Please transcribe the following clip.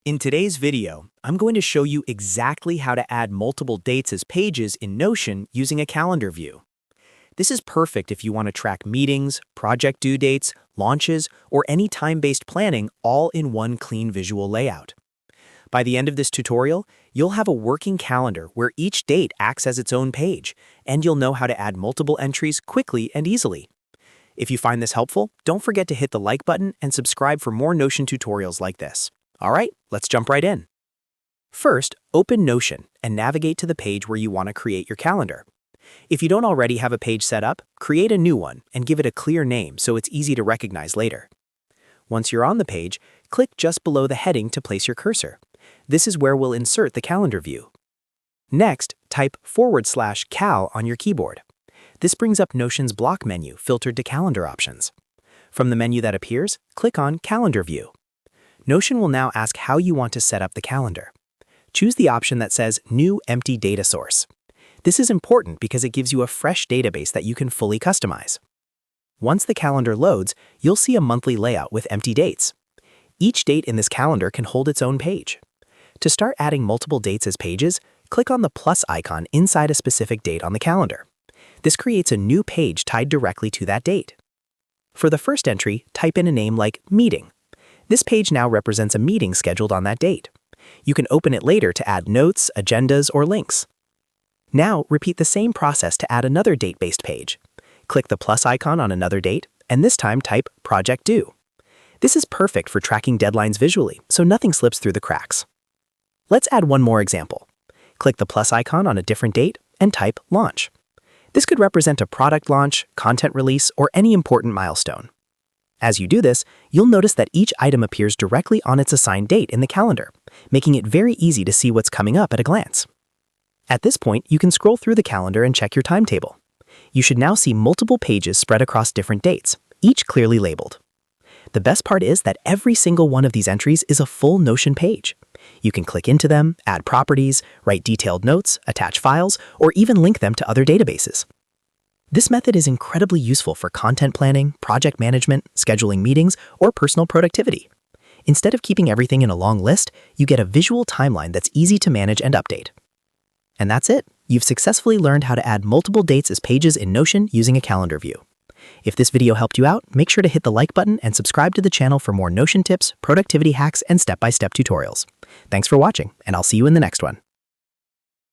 In today's video, I'm going to show you exactly how to add multiple dates as pages in Notion using a calendar view. This is perfect if you want to track meetings, project due dates, launches, or any time-based planning all in one clean visual layout. By the end of this tutorial, you'll have a working calendar where each date acts as its own page, and you'll know how to add multiple entries quickly and easily. If you find this helpful, don't forget to hit the like button and subscribe for more Notion tutorials like this. All right, let's jump right in. First, open Notion and navigate to the page where you want to create your calendar. If you don't already have a page set up, create a new one and give it a clear name so it's easy to recognize later. Once you're on the page, click just below the heading to place your cursor. This is where we'll insert the calendar view. Next, type /cal on your keyboard. This brings up Notion's block menu filtered to calendar options. From the menu that appears, click on Calendar View. Notion will now ask how you want to set up the calendar. Choose the option that says New Empty Data Source. This is important because it gives you a fresh database that you can fully customize. Once the calendar loads, you'll see a monthly layout with empty dates. Each date in this calendar can hold its own page. To start adding multiple dates as pages, click on the plus icon inside a specific date on the calendar. This creates a new page tied directly to that date. For the first entry, type in a name like Meeting. This page now represents a meeting scheduled on that date. You can open it later to add notes, agendas, or links. Now, repeat the same process to add another date-based page. Click the plus icon on another date, and this time type Project Due. This is perfect for tracking deadlines visually, so nothing slips through the cracks. Let's add one more example. Click the plus icon on a different date and type Launch. This could represent a product launch, content release, or any important milestone. As you do this, you'll notice that each item appears directly on its assigned date in the calendar, making it very easy to see what's coming up at a glance. At this point, you can scroll through the calendar and check your timetable. You should now see multiple pages spread across different dates, each clearly labeled. The best part is that every single one of these entries is a full Notion page. You can click into them, add properties, write detailed notes, attach files, or even link them to other databases. This method is incredibly useful for content planning, project management, scheduling meetings, or personal productivity. Instead of keeping everything in a long list, you get a visual timeline that's easy to manage and update. And that's it. You've successfully learned how to add multiple dates as pages in Notion using a calendar view. If this video helped you out, make sure to hit the like button and subscribe to the channel for more Notion tips, productivity hacks, and step-by-step tutorials. Thanks for watching, and I'll see you in the next one.